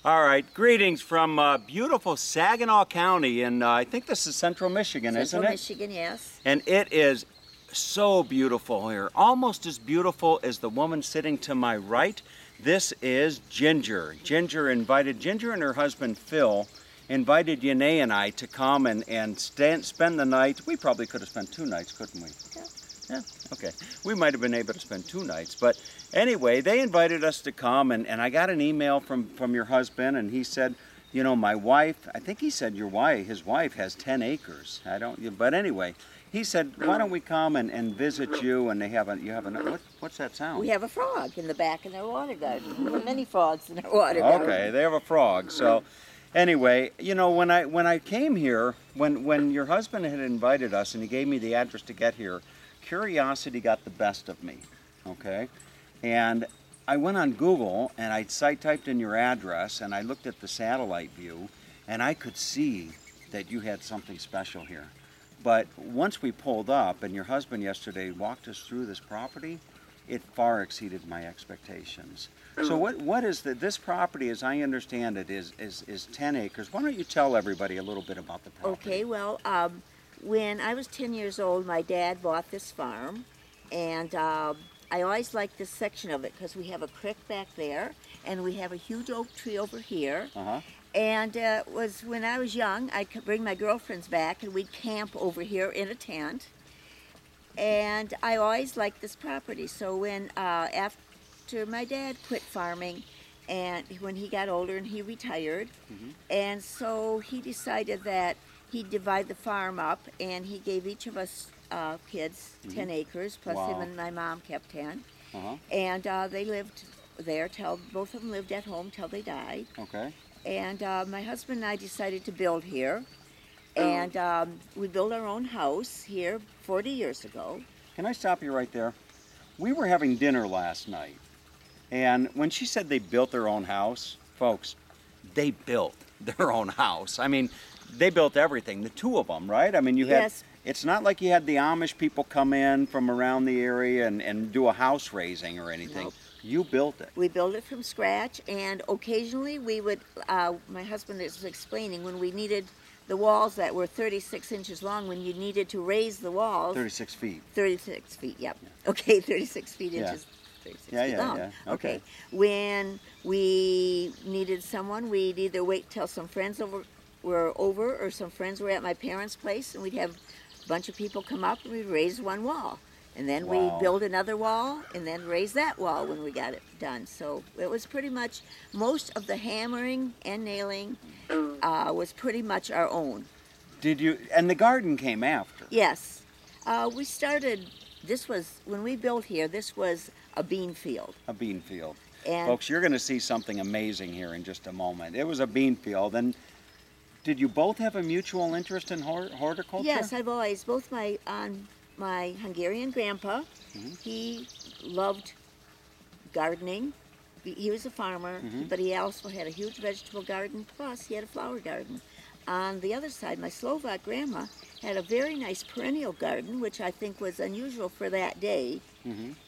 All right, greetings from beautiful Saginaw County, and I think this is Central Michigan, isn't it? Central Michigan, yes. And it is so beautiful here, almost as beautiful as the woman sitting to my right. This is Ginger. Ginger and her husband Phil invited Yanae and I to come and spend the night. We probably could have spent 2 nights, couldn't we? Yeah, okay. We might have been able to spend 2 nights, but anyway, they invited us to come, and I got an email from your husband, and he said, you know, my wife, I think he said his wife has 10 acres. But anyway, he said, why don't we come and visit you, and what's that sound? We have a frog in the back in their water garden. We have many frogs in our water garden. Okay, they have a frog, so anyway, you know, when I came here, when your husband had invited us and he gave me the address to get here, curiosity got the best of me, okay? And I went on Google and I typed in your address and I looked at the satellite view and I could see that you had something special here. But once we pulled up and your husband yesterday walked us through this property, it far exceeded my expectations. So what is this property, as I understand it, is 10 acres. Why don't you tell everybody a little bit about the property? Okay, well, when I was 10 years old, my dad bought this farm, and I always liked this section of it because we have a creek back there, and we have a huge oak tree over here. And it was when I was young, I could bring my girlfriends back, and we'd camp over here in a tent. And I always liked this property. So when after my dad quit farming, and when he got older and he retired, and so he decided that he'd divide the farm up, and he gave each of us kids 10 acres, plus him and my mom kept 10. And they lived there till both of them lived at home till they died. Okay. And my husband and I decided to build here, and we built our own house here 40 years ago. Can I stop you right there? We were having dinner last night, and when she said they built their own house, folks, they built their own house. I mean, they built everything, the two of them, right? I mean, you had, yes. It's not like you had the Amish people come in from around the area and do a house raising or anything. Nope. You built it. We built it from scratch, and occasionally we would, my husband was explaining, when we needed the walls that were 36 inches long, when you needed to raise the walls. 36 feet. 36 feet, yep. Okay, 36 feet Yeah. inches. 36 feet long. Yeah. Okay. When we needed someone, we'd either wait till some friends were over or some friends were at my parents' place, and we'd have a bunch of people come up and we'd raise one wall. And then we'd build another wall and then raise that wall when we got it done. So it was pretty much, most of the hammering and nailing was pretty much our own. Did you, and the garden came after? Yes. We started, when we built here, this was a bean field. A bean field. And folks, you're going to see something amazing here in just a moment. It was a bean field. And did you both have a mutual interest in horticulture? yes, I've always, both my Hungarian grandpa, he loved gardening. He was a farmer, but he also had a huge vegetable garden, plus he had a flower garden. On the other side, my Slovak grandma had a very nice perennial garden, which I think was unusual for that day.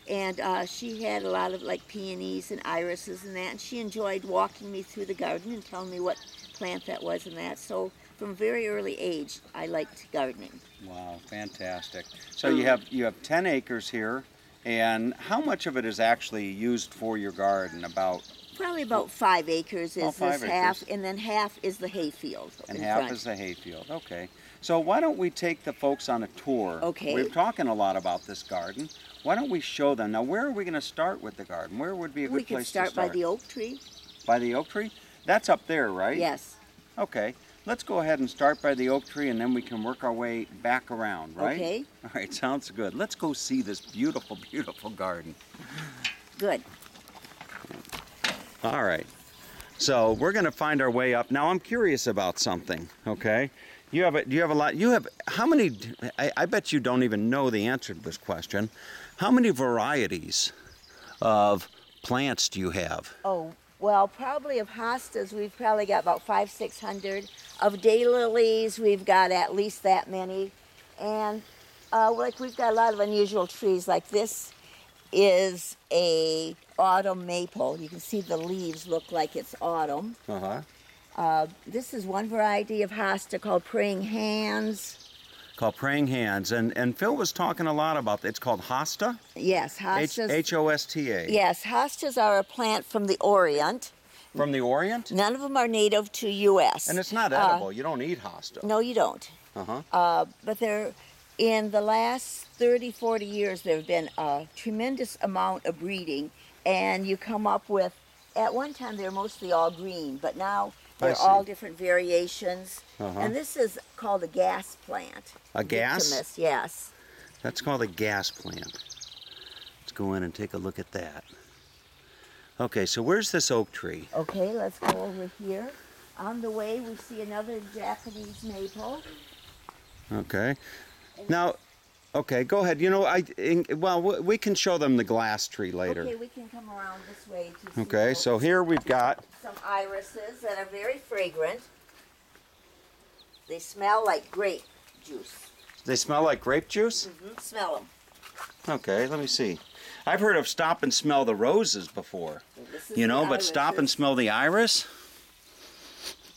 And she had a lot of like peonies and irises and that, and she enjoyed walking me through the garden and telling me what plant that was and that. So from a very early age, I liked gardening. Wow, fantastic. So you have 10 acres here, and how much of it is actually used for your garden? Probably about 5 acres is 5 this half, acres. and then half is the hay field. And in half front. is the hay field. Okay. So why don't we take the folks on a tour? Okay. We're talking a lot about this garden. Why don't we show them? Now, where are we going to start with the garden? Where would be a good place to start? We could start by the oak tree. By the oak tree? That's up there, right? Yes. Okay. Let's go ahead and start by the oak tree, and then we can work our way back around, right? Okay. All right, sounds good. Let's go see this beautiful, beautiful garden. Good. All right. So we're going to find our way up. Now, I'm curious about something, okay? Do you have a lot? How many, I bet you don't even know the answer to this question. How many varieties of plants do you have? Oh, well, probably of hostas, we've probably got about 500-600. Of daylilies, we've got at least that many. And like we've got a lot of unusual trees like this. is a autumn maple. You can see the leaves look like it's autumn. This is one variety of hosta called praying hands. Called praying hands, and Phil was talking a lot about that. It's called hosta. Yes, hostas. Hosta. Yes, hostas are a plant from the Orient. From the Orient. None of them are native to U.S. And it's not edible. You don't eat hosta. No, you don't. But they're in the last 30, 40 years, there have been a tremendous amount of breeding, and you come up with. At one time, they were mostly all green, but now they're all different variations. And this is called a gas plant. A gas? Victimus, yes. That's called a gas plant. Let's go in and take a look at that. Okay, so where's this oak tree? Okay, let's go over here. On the way, we see another Japanese maple. Okay. Now, okay, go ahead. You know, well, we can show them the glass tree later. Okay, we can come around this way to see. Okay, so here we've got some irises that are very fragrant. They smell like grape juice. They smell like grape juice? Smell them. Okay, let me see. I've heard of stop and smell the roses before. You know, but stop and smell the iris?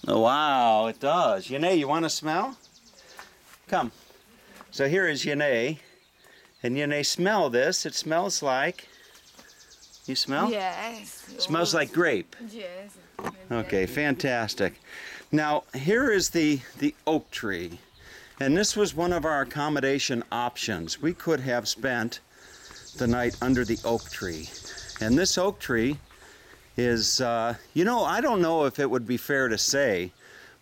Oh, wow, it does. Yanae, you want to smell? Come. So here is Yanae. And Yanae, smell this. It smells like... You smell? Yes. It smells like grape. Yes. Okay, fantastic. Now, here is the oak tree. And this was one of our accommodation options. We could have spent the night under the oak tree. And this oak tree is, you know, I don't know if it would be fair to say,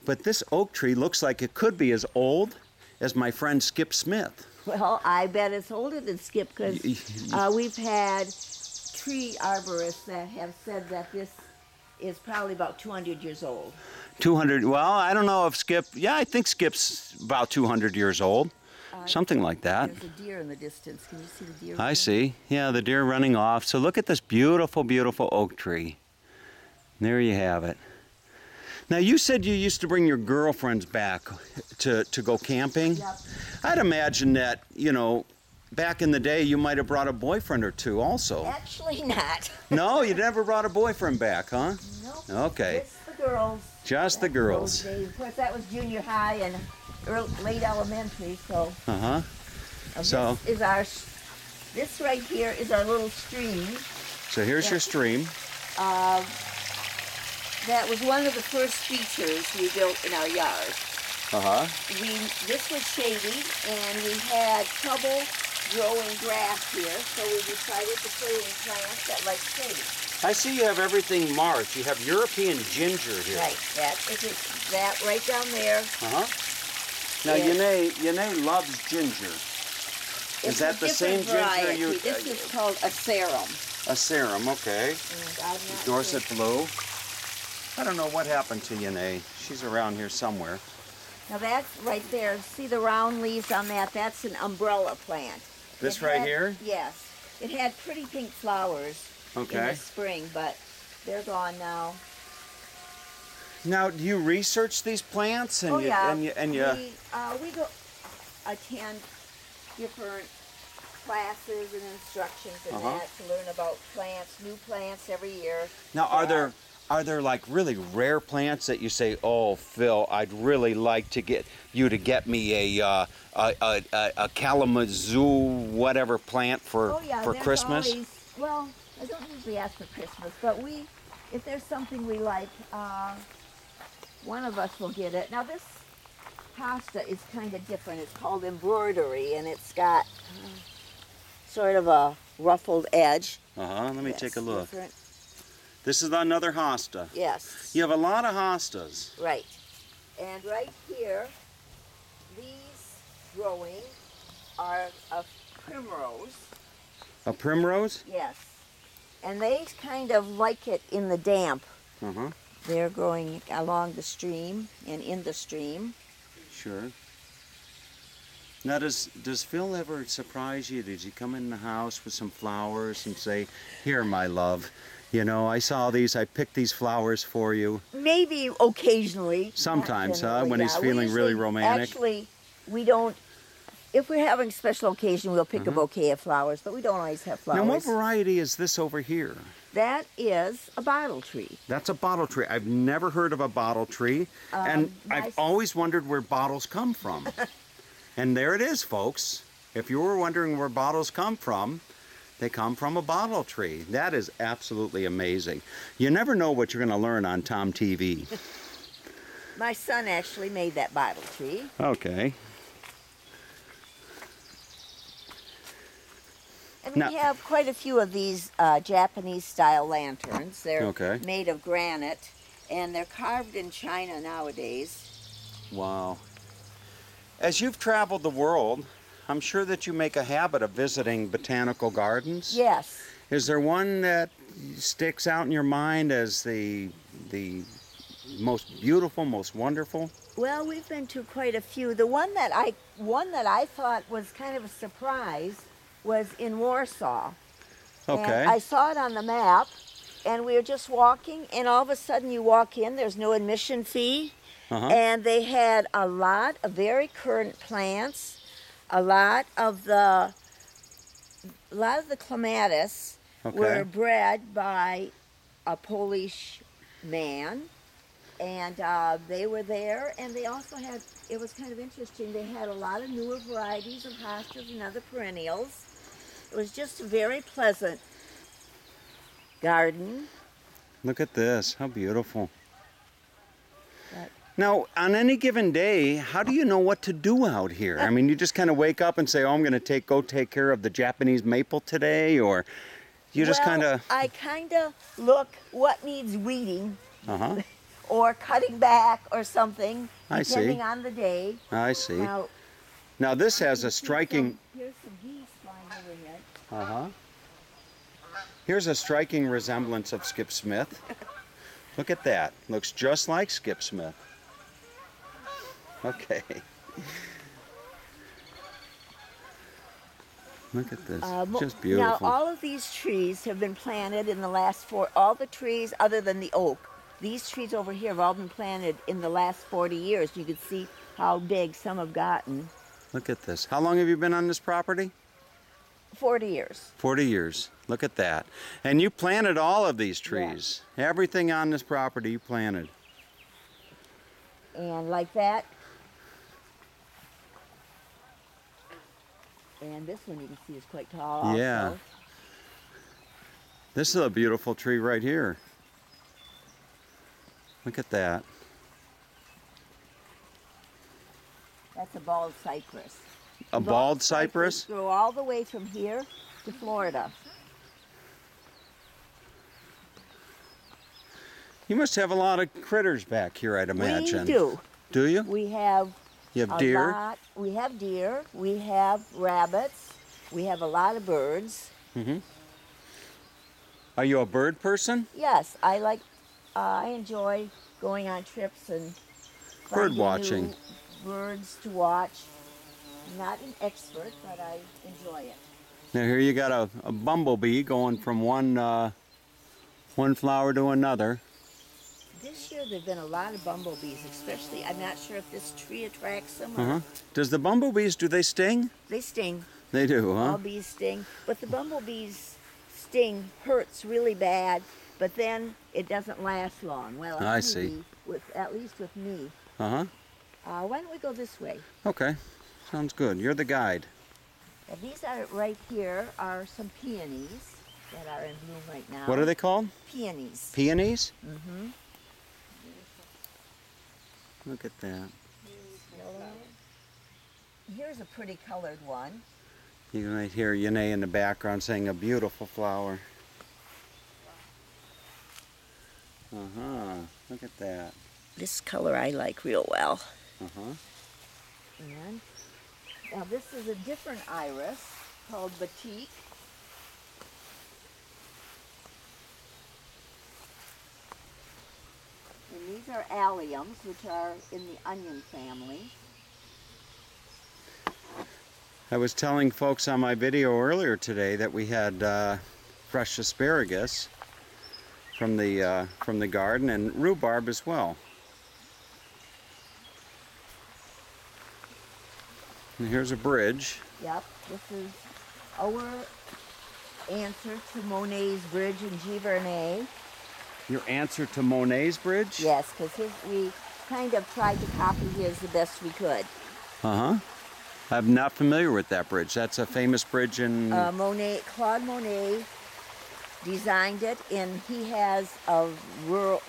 but this oak tree looks like it could be as old as my friend Skip Smith. Well, I bet it's older than Skip, because we've had tree arborists that have said that this is probably about 200 years old. 200, well, I don't know if Skip, yeah, I think Skip's about 200 years old. Something like that. There's a deer in the distance. Can you see the deer? I see. Yeah, the deer running off. So look at this beautiful, beautiful oak tree. There you have it. Now, you said you used to bring your girlfriends back to go camping. Yep. I'd imagine that, you know, back in the day you might have brought a boyfriend or two also. Actually not. No, you never brought a boyfriend back, huh? Nope. Okay. Just the girls. Just the girls. Of course, that was junior high and late elementary, so. So This right here is our little stream. So here's your stream. That was one of the first features we built in our yard. This was shady, and we had trouble growing grass here, so we decided to put in plants that like shade. I see you have everything marked. You have European ginger here. Right, that right down there. Now, Yanae loves ginger. Is that the same ginger you... This is called a serum. A serum, okay. Dorset blue. I don't know what happened to Yanae. She's around here somewhere. Now that's right there. See the round leaves on that? That's an umbrella plant. This right here? Yes. It had pretty pink flowers in the spring, but they're gone now. Now, do you research these plants? And we go attend different classes and instructions and that to learn about plants, new plants every year. Now, are there like really rare plants that you say, oh, Phil, I'd really like to get you to get me a Kalamazoo whatever plant for Christmas? Well, I don't usually ask for Christmas, but if there's something we like, one of us will get it. Now this hosta is kind of different. It's called embroidery, and it's got sort of a ruffled edge. Let me take a look. Different. This is another hosta. Yes. You have a lot of hostas. Right. And right here, these growing are a primrose. A primrose? Yes. And they kind of like it in the damp. They're growing along the stream and in the stream. Sure. Now, does Phil ever surprise you? Does he come in the house with some flowers and say, here, my love, you know, I saw these, I picked these flowers for you? Maybe occasionally. Sometimes, when he's feeling really romantic? Actually, we don't If we're having special occasion, we'll pick a bouquet of flowers, but we don't always have flowers. Now, what variety is this over here? That is a bottle tree. That's a bottle tree. I've never heard of a bottle tree, and I've always wondered where bottles come from. And there it is, folks. If you were wondering where bottles come from, they come from a bottle tree. That is absolutely amazing. You never know what you're going to learn on Tom TV. My son actually made that bottle tree. Okay. And we have quite a few of these Japanese-style lanterns. They're made of granite, and they're carved in China nowadays. Wow. As you've traveled the world, I'm sure that you make a habit of visiting botanical gardens. Yes. Is there one that sticks out in your mind as the most beautiful, most wonderful? Well, we've been to quite a few. The one that I thought was kind of a surprise was in Warsaw. Okay. And I saw it on the map, and we were just walking, and all of a sudden you walk in, there's no admission fee, and they had a lot of very current plants, a lot of the clematis were bred by a Polish man, and they were there, and they also had, it was kind of interesting, they had a lot of newer varieties of hostas and other perennials. It was just a very pleasant garden. Look at this, how beautiful. But now, on any given day, how do you know what to do out here? I mean, you just kind of wake up and say, oh, I'm going to go take care of the Japanese maple today, or you just kind of... I kind of look what needs weeding. Or cutting back or something, depending on the day. I see. Now this has a striking... Here's some geese flying over it. Here's a striking resemblance of Skip Smith. Look at that. Looks just like Skip Smith. Okay. Look at this. Just beautiful. Now, all of these trees have been planted in the last all the trees other than the oak. These trees over here have all been planted in the last 40 years. You can see how big some have gotten. Look at this. How long have you been on this property? 40 years. 40 years. Look at that. And you planted all of these trees. Yeah. Everything on this property you planted. And like that. And this one you can see is quite tall also. Yeah. This is a beautiful tree right here. Look at that. That's a bald cypress. A bald cypress? Go all the way from here to Florida. You must have a lot of critters back here, I'd imagine. We do. Do you? We have You have deer? We have deer. We have rabbits. We have a lot of birds. Are you a bird person? Yes, I enjoy going on trips and Bird finding watching. new birds to watch. I'm not an expert, but I enjoy it. Now here you got a bumblebee going from one flower to another. This year there've been a lot of bumblebees, especially. I'm not sure if this tree attracts them. Or Does the bumblebees, do they sting? They sting. They do, huh? All bees sting, but the bumblebees sting hurts really bad. But then it doesn't last long. Well, I see. At least with me. Uh-huh. Why don't we go this way? Okay. Sounds good. You're the guide. Now, these are right here are some peonies that are in bloom right now. What are they called? Peonies. Peonies? Look at that. Here's a pretty colored one. You might hear Yanae in the background saying a beautiful flower. Look at that. This color I like real well. And now this is a different iris called Botanical. And these are alliums, which are in the onion family. I was telling folks on my video earlier today that we had fresh asparagus from the garden and rhubarb as well. And here's a bridge. Yep, this is our answer to Monet's bridge in Giverny. Your answer to Monet's bridge? Yes, because we kind of tried to copy his the best we could. Uh-huh. I'm not familiar with that bridge. That's a famous bridge in... Claude Monet designed it, and he has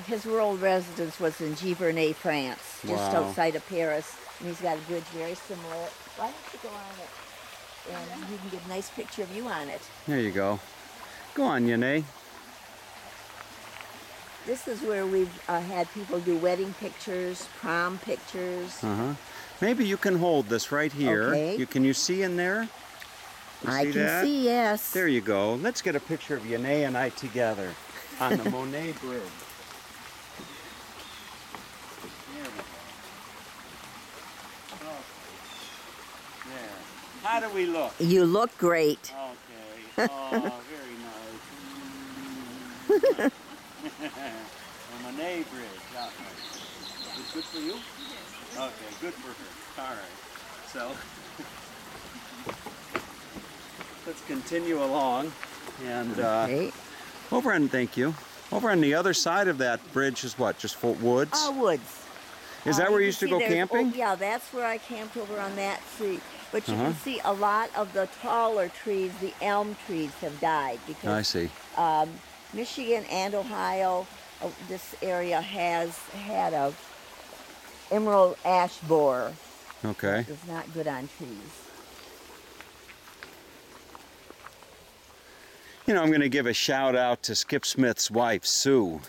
his rural residence was in Giverny, France, just Wow. outside of Paris. And he's got a bridge very similar. Why don't you go on it? And you can get a nice picture of you on it. There you go. Go on, Yane. This is where we've had people do wedding pictures, prom pictures. Uh-huh. Maybe you can hold this right here. Okay. Can you see in there? You I see can that? see, yes. There you go. Let's get a picture of Yane and I together on the Monet bridge. There we go. Okay. There. How do we look? You look great. Okay. Oh, very nice. The Monet bridge. Yeah. Is it good for you? Okay, good for her. All right. So let's continue along, and Okay. thank you. Over on the other side of that bridge is what? Just full woods? Woods. Is that where you can used to see go there's- camping? Oh, yeah, that's where I camped over on that tree. But you Uh-huh. can see a lot of the taller trees, the elm trees, have died I because see. Michigan and Ohio, this area has had a emerald ash borer. Okay. It's not good on trees. You know, I'm going to give a shout out to Skip Smith's wife, Sue.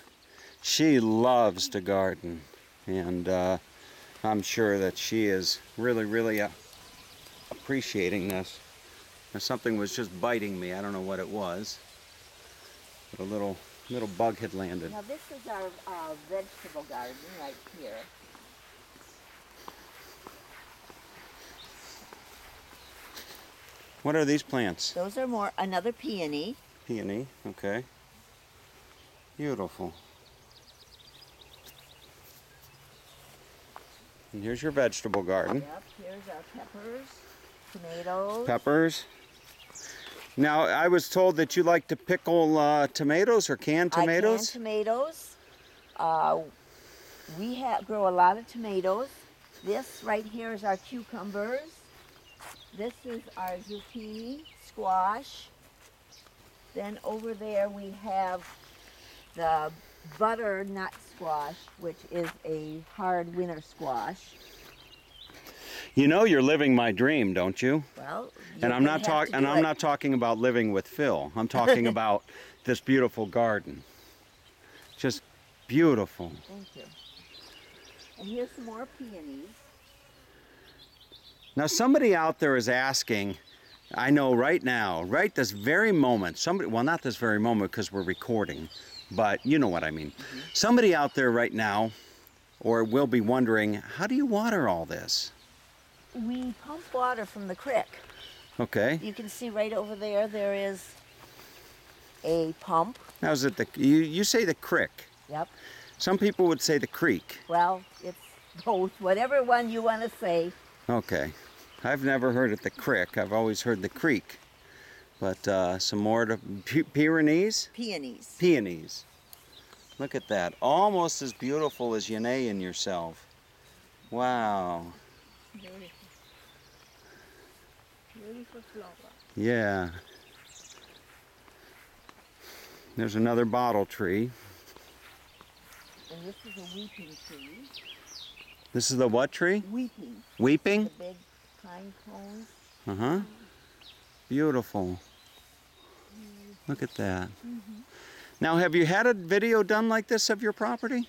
She loves to garden, and I'm sure that she is really appreciating this. Something was just biting me. I don't know what it was, but a little bug had landed. Now this is our vegetable garden right here. What are these plants? Those are another peony. Peony, okay. Beautiful. And here's your vegetable garden. Yep, here's our peppers, tomatoes. Peppers. Now, I was told that you like to pickle tomatoes or canned tomatoes. I can tomatoes. We grow a lot of tomatoes. This right here is our cucumbers. This is our zucchini, squash. Then over there we have the butternut squash, which is a hard winter squash. You know you're living my dream, don't you? Well, And I'm not talking about living with Phil. I'm talking about this beautiful garden. Just beautiful. Thank you. And here's some more peonies. Now somebody out there is asking, I know right now, right this very moment, well, not this very moment because we're recording, but you know what I mean. Somebody out there right now or will be wondering, how do you water all this? We pump water from the creek. Okay. You can see right over there, there is a pump. Now is it you say the creek. Yep. Some people would say the creek. Well, it's both, whatever one you want to say. Okay. I've never heard it the creek. I've always heard the creek. But some more to Pyrenees? Peonies. Peonies. Look at that. Almost as beautiful as Yane and yourself. Wow. Beautiful. Beautiful Flora. Yeah. There's another bottle tree. And this is a weeping tree. This is the what tree? Weeping. Weeping? The big pine cones. Uh-huh. Beautiful. Look at that. Now, have you had a video done like this of your property?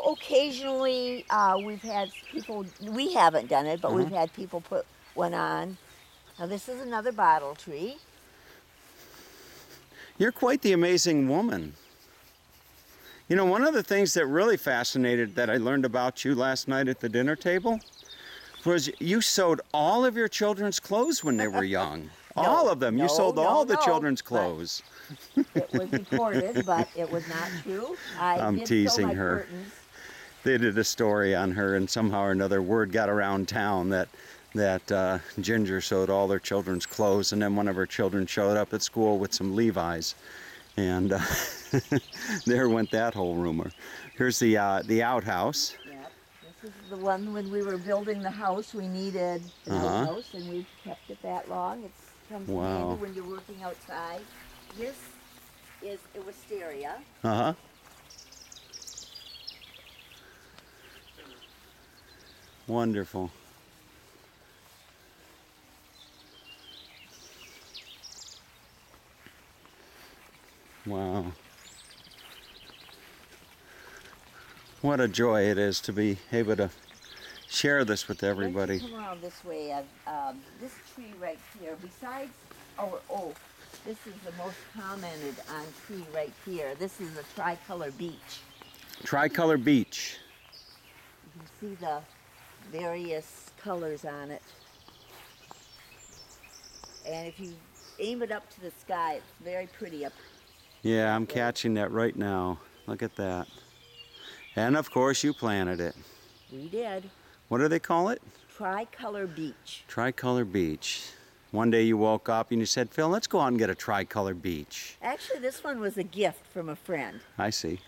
Occasionally, we've had people, we haven't done it, but we've had people put one on. Now this is another bottle tree. You're quite the amazing woman. You know, one of the things that really fascinated that I learned about you last night at the dinner table was you sewed all of your children's clothes when they were young. All of them. You sold all the children's clothes. It was reported, but it was not true. I'm did teasing sew my her. curtains. They did a story on her, and somehow or another word got around town that that Ginger sewed all their children's clothes, and then one of her children showed up at school with some Levi's, and there went that whole rumor. Here's the outhouse. Yep. This is the one when we were building the house. We needed an outhouse, and we've kept it that long. It comes in handy when you're working outside. This is a wisteria. Uh-huh. Wonderful. Wow. What a joy it is to be able to share this with everybody. Come around this way. This tree right here, besides our oak, this is the most commented on tree right here. This is a tricolor beech. Tricolor beech. You can see the various colors on it. And if you aim it up to the sky, it's very pretty up. Yeah, I'm catching that right now. Look at that. And of course you planted it. We did. What do they call it? Tricolor beech. Tricolor beech. One day you woke up and you said, Phil, let's go out and get a tricolor beech. Actually, this one was a gift from a friend. I see.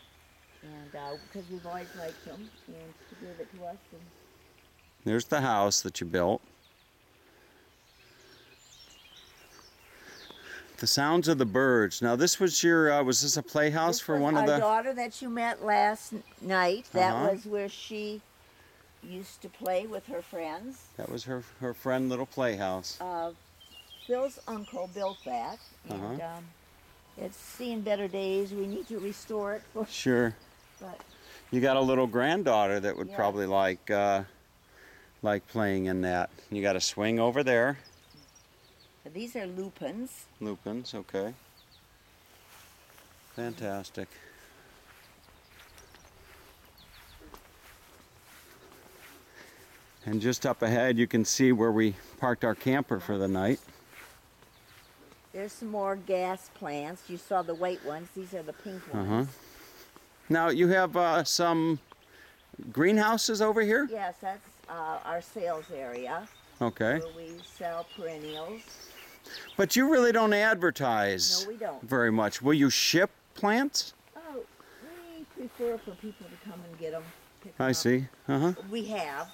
And because we've always liked them, and she gave it to us. And there's the house that you built. The sounds of the birds. Now this was your, was this a playhouse this for was one of our the... daughter that you met last night. That was where she used to play with her friends. That was her friend little playhouse. Phil's uncle built that, and it's seen better days. We need to restore it. Sure. But you got a little granddaughter that would yeah. probably like playing in that. You got a swing over there. These are lupins. Lupins, okay. Fantastic. And just up ahead you can see where we parked our camper for the night. There's some more gas plants. You saw the white ones. These are the pink ones. Now you have some greenhouses over here? Yes, that's our sales area. Okay. Where we sell perennials. But you really don't advertise No, we don't. very much. Will you ship plants? Oh, we prefer for people to come and get them. I see. We have.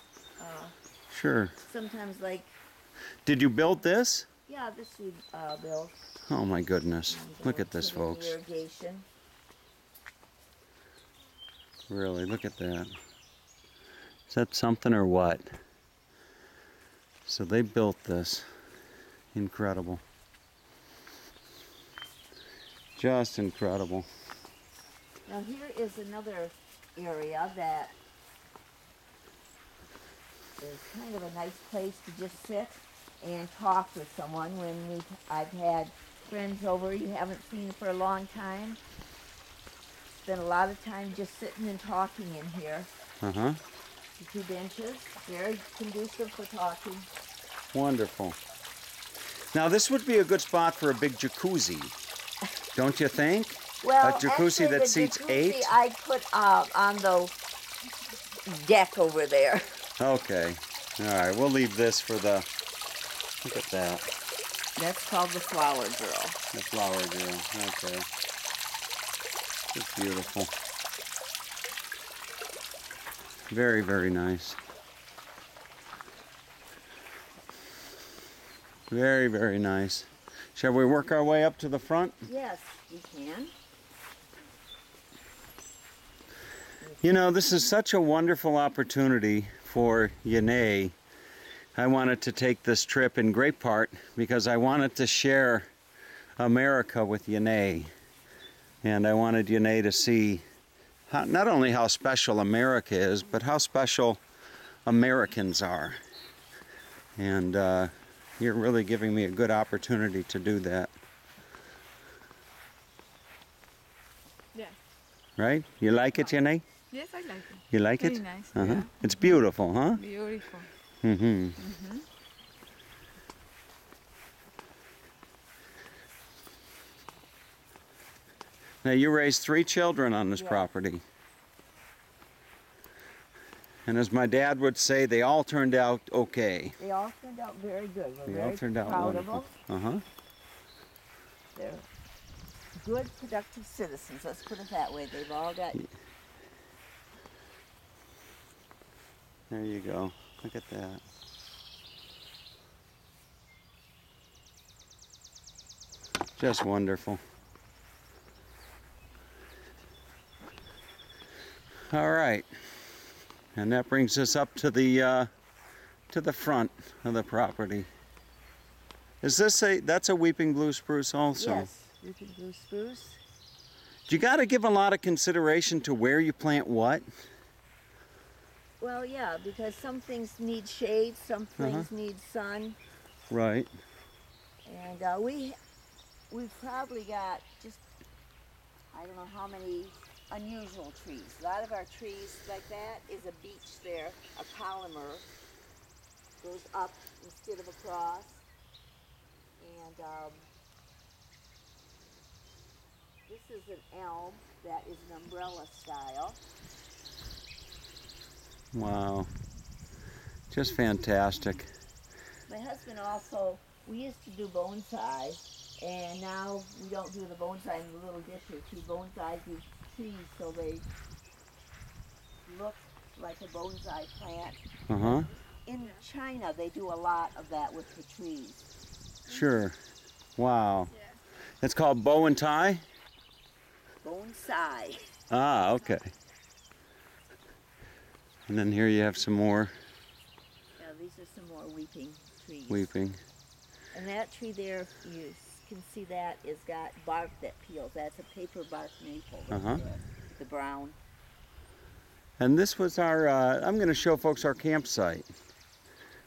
Sure. Sometimes like... Did you build this? Yeah, this we built. Oh my goodness. And, Look at this, put in folks. irrigation. Really, look at that. Is that something or what? So they built this. Incredible. Just incredible. Now here is another area that is kind of a nice place to just sit and talk with someone when I've had friends over you haven't seen for a long time. Spend a lot of time just sitting and talking in here. Uh-huh. The 2 benches, very conducive for talking. Wonderful. Now this would be a good spot for a big jacuzzi, don't you think? Well, a jacuzzi actually, that seats jacuzzi 8? I put on the deck over there. Okay. All right, we'll leave this for the... Look at that. That's called the Flower Girl. The flower girl. Okay. It's beautiful. Very, very nice. Very, very nice. Shall we work our way up to the front? Yes, we can. You know, this is such a wonderful opportunity for Yanae. I wanted to take this trip in great part because I wanted to share America with Yanae. And I wanted Yanae to see not only how special America is, but how special Americans are. And you're really giving me a good opportunity to do that. Yeah. Right? You like it, Yanae? Yes, I like it. You like Very it? nice. Uh-huh. It's beautiful, huh? Beautiful. Mm-hmm. Now you raised 3 children on this Yes. property. And as my dad would say, they all turned out okay. They all turned out very good. We're They very all turned out proud of wonderful. them. Uh-huh. They're good, productive citizens. Let's put it that way. They've all got. There you go. Look at that. Just wonderful. All right. And that brings us up to the front of the property. Is this that's a weeping blue spruce also? Yes, weeping blue spruce. You got to give a lot of consideration to where you plant what. Well, yeah, because some things need shade, some things need sun, Right. and we've probably got just, I don't know how many unusual trees. A lot of our trees like that is a beech there, a polymer goes up instead of across, and this is an elm that is an umbrella style. Wow. Just fantastic. My husband also, we used to do bonsai, and now we don't do the bonsai in the little ditch or two. Bonsai these trees so they look like a bonsai plant. Uh-huh. In China, they do a lot of that with the trees. Sure. Wow. Yeah. It's called bow and tie? Bonsai. Ah, okay. And then here you have some more Yeah, these are some more weeping trees. weeping. And that tree there, you can see that is got bark that peels. That's a paper bark maple right Uh-huh. there, the brown. And this was our, I'm going to show folks our campsite.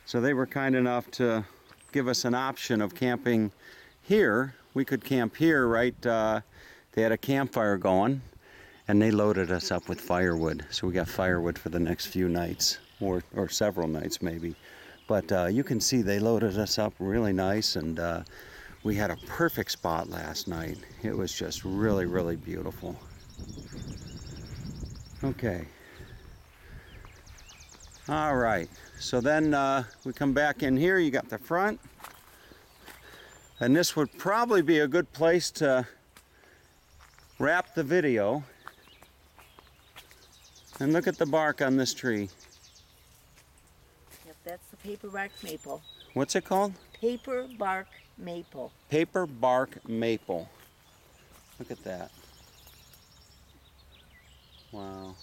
So they were kind enough to give us an option of camping here. We could camp here, right? They had a campfire going, and they loaded us up with firewood. So we got firewood for the next few nights, or several nights maybe. But you can see they loaded us up really nice, and we had a perfect spot last night. It was just really, really beautiful. Okay. All right, so then we come back in here. You got the front, and this would probably be a good place to wrap the video. And look at the bark on this tree. Yep, that's the paper bark maple. What's it called? Paper bark maple. Paper bark maple. Look at that. Wow.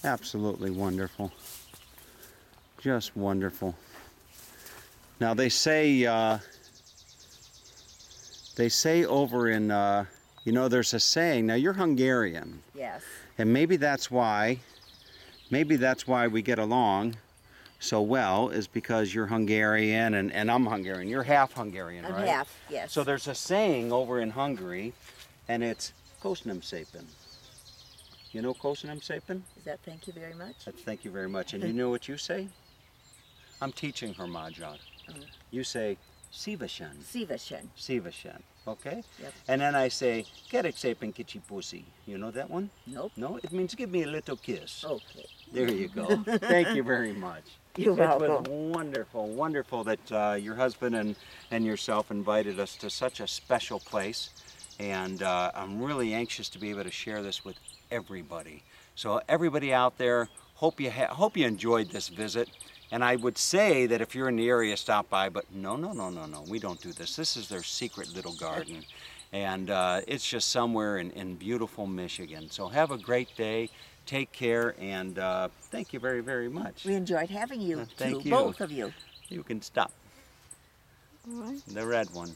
Absolutely wonderful. Just wonderful. Now they say over in, you know, there's a saying, now you're Hungarian, Yes. and maybe that's why we get along so well, is because you're Hungarian and I'm Hungarian. You're half Hungarian, I'm right? half, yes. So there's a saying over in Hungary, and it's Köszönöm szépen. You know Köszönöm szépen? Is that thank you very much? That's thank you very much. And you know what you say? I'm teaching her Magyar. You say szívesen. Szívesen. Szívesen. Okay? Yep. And then I say, kérek szépen kicsi pussy. You know that one? Nope. No? It means give me a little kiss. Okay. There you go. Thank you very much. You're It was welcome. wonderful, wonderful that your husband and yourself invited us to such a special place. And I'm really anxious to be able to share this with everybody. So everybody out there, hope you enjoyed this visit. And I would say that if you're in the area, stop by, but no, we don't do this. This is their secret little garden. And it's just somewhere in beautiful Michigan. So have a great day, take care, and thank you very, very much. We enjoyed having you, Thank too, you. both of you. You can stop. All right. The red one.